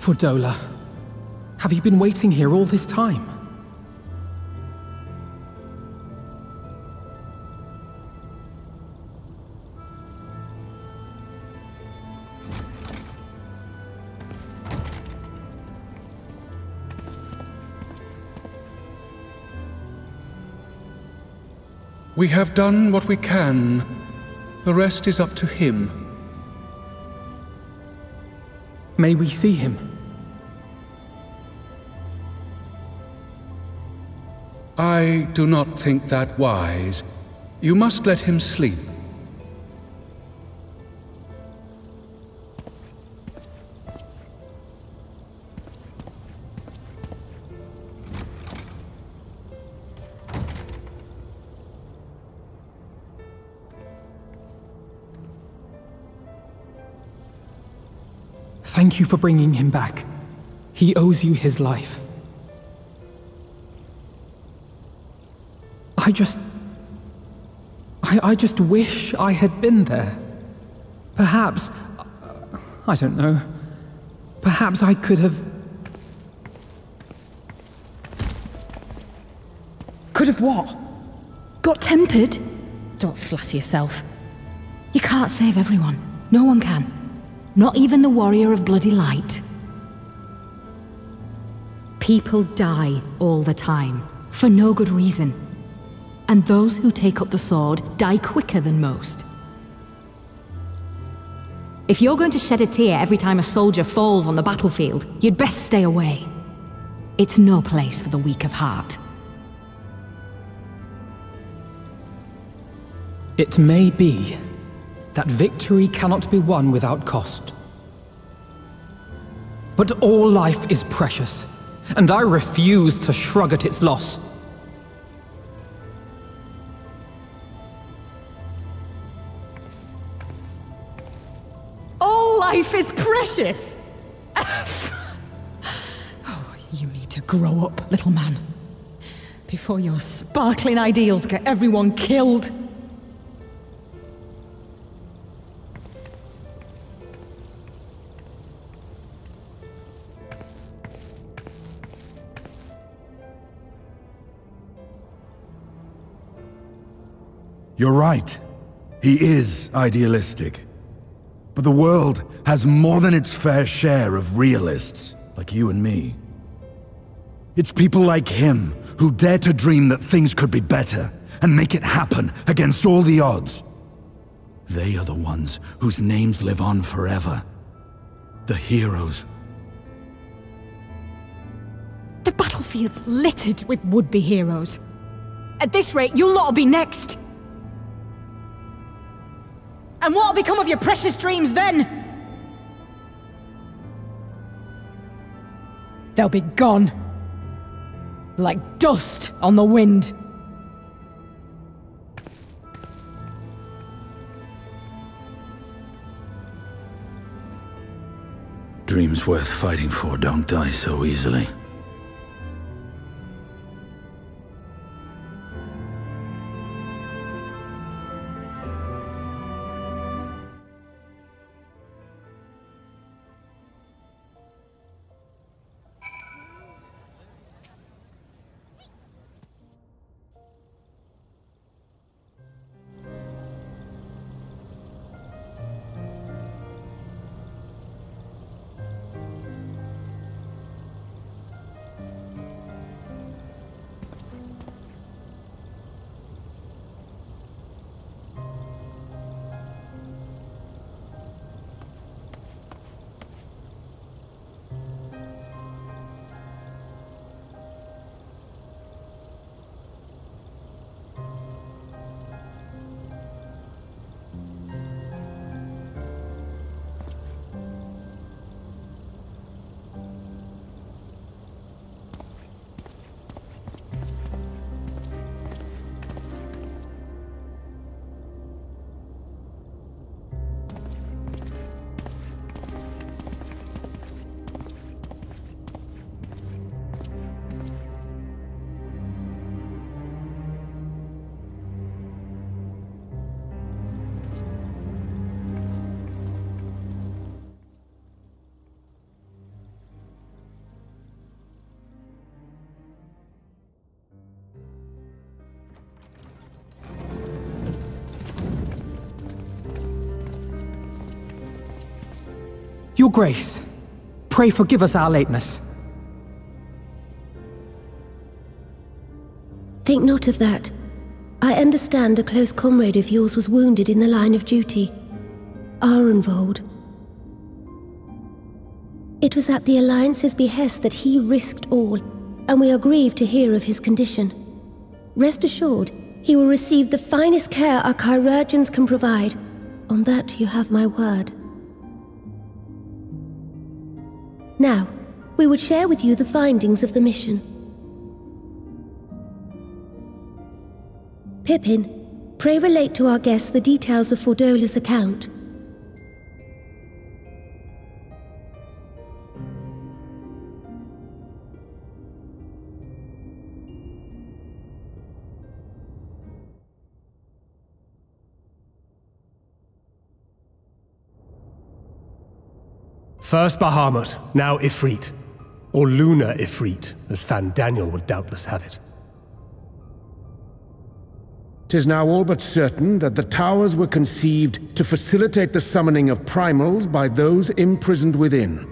Fordola, have you been waiting here all this time? We have done what we can. The rest is up to him. May we see him? I do not think that wise. You must let him sleep. Thank you for bringing him back. He owes you his life. I just wish I had been there. Perhaps, I don't know, perhaps I could have... Could have what? Got tempered? Don't flatter yourself. You can't save everyone. No one can. Not even the warrior of bloody light. People die all the time, for no good reason. And those who take up the sword die quicker than most. If you're going to shed a tear every time a soldier falls on the battlefield, you'd best stay away. It's no place for the weak of heart. It may be that victory cannot be won without cost. But all life is precious, and I refuse to shrug at its loss. All life is precious! Oh, you need to grow up, little man. Before your sparkling ideals get everyone killed. You're right. He is idealistic. But the world has more than its fair share of realists, like you and me. It's people like him who dare to dream that things could be better and make it happen against all the odds. They are the ones whose names live on forever. The heroes. The battlefield's littered with would-be heroes. At this rate, you lot'll be next. And what'll become of your precious dreams then? They'll be gone. Like dust on the wind. Dreams worth fighting for don't die so easily. Your Grace, pray forgive us our lateness. Think not of that. I understand a close comrade of yours was wounded in the line of duty. Arenvold. It was at the Alliance's behest that he risked all, and we are grieved to hear of his condition. Rest assured, he will receive the finest care our chirurgeons can provide. On that you have my word. Now, we would share with you the findings of the mission. Pippin, pray relate to our guests the details of Fordola's account. First Bahamut, now Ifrit. Or Lunar Ifrit, as Fan Daniel would doubtless have it. 'Tis now all but certain that the towers were conceived to facilitate the summoning of primals by those imprisoned within.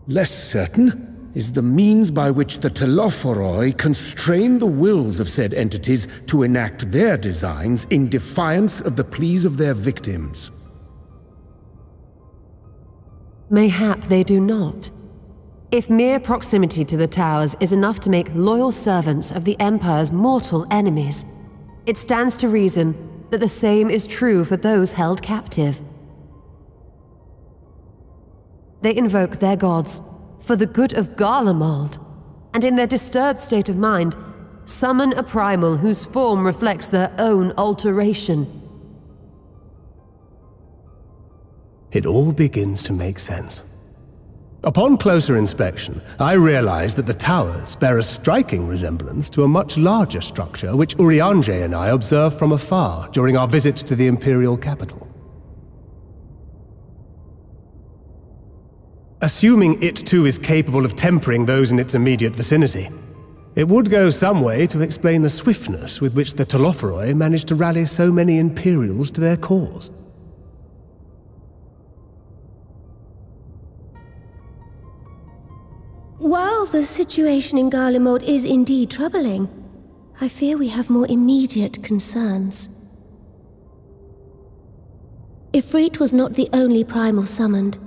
Less certain is the means by which the Telophoroi constrain the wills of said entities to enact their designs in defiance of the pleas of their victims. Mayhap they do not. If mere proximity to the towers is enough to make loyal servants of the Empire's mortal enemies, it stands to reason that the same is true for those held captive. They invoke their gods for the good of Garlemald, and in their disturbed state of mind, summon a primal whose form reflects their own alteration. It all begins to make sense. Upon closer inspection, I realized that the towers bear a striking resemblance to a much larger structure which Urianger and I observed from afar during our visit to the Imperial capital. Assuming it too is capable of tempering those in its immediate vicinity, it would go some way to explain the swiftness with which the Telophoroi managed to rally so many Imperials to their cause. While the situation in Garlemald is indeed troubling, I fear we have more immediate concerns. Ifrit was not the only primal summoned.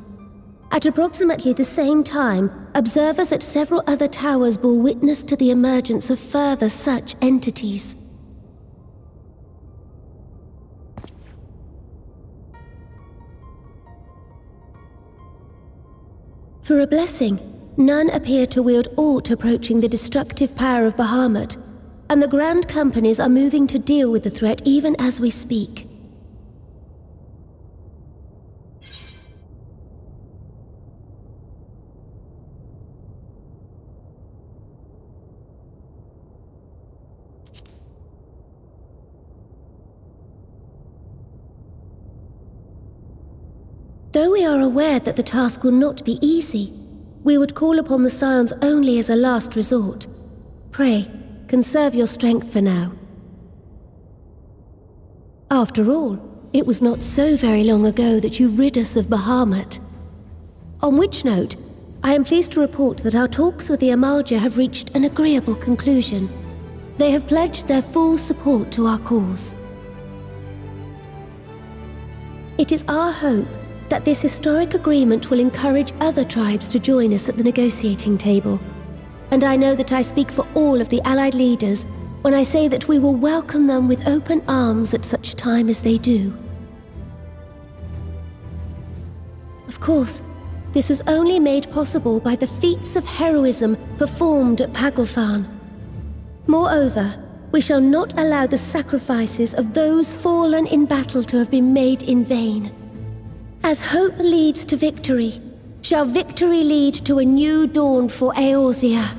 At approximately the same time, observers at several other towers bore witness to the emergence of further such entities. For a blessing, none appear to wield aught approaching the destructive power of Bahamut, and the Grand Companies are moving to deal with the threat even as we speak. Though we are aware that the task will not be easy, we would call upon the Scions only as a last resort. Pray, conserve your strength for now. After all, it was not so very long ago that you rid us of Bahamut. On which note, I am pleased to report that our talks with the Amalja have reached an agreeable conclusion. They have pledged their full support to our cause. It is our hope that this historic agreement will encourage other tribes to join us at the negotiating table. And I know that I speak for all of the Allied leaders when I say that we will welcome them with open arms at such time as they do. Of course, this was only made possible by the feats of heroism performed at Paglfan. Moreover, we shall not allow the sacrifices of those fallen in battle to have been made in vain. As hope leads to victory, shall victory lead to a new dawn for Eorzea.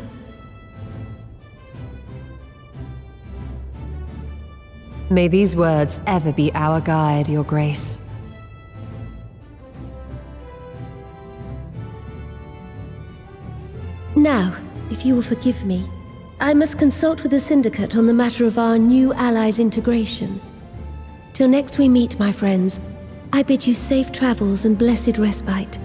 May these words ever be our guide, Your Grace. Now, if you will forgive me, I must consult with the Syndicate on the matter of our new allies' integration. Till next we meet, my friends, I bid you safe travels and blessed respite.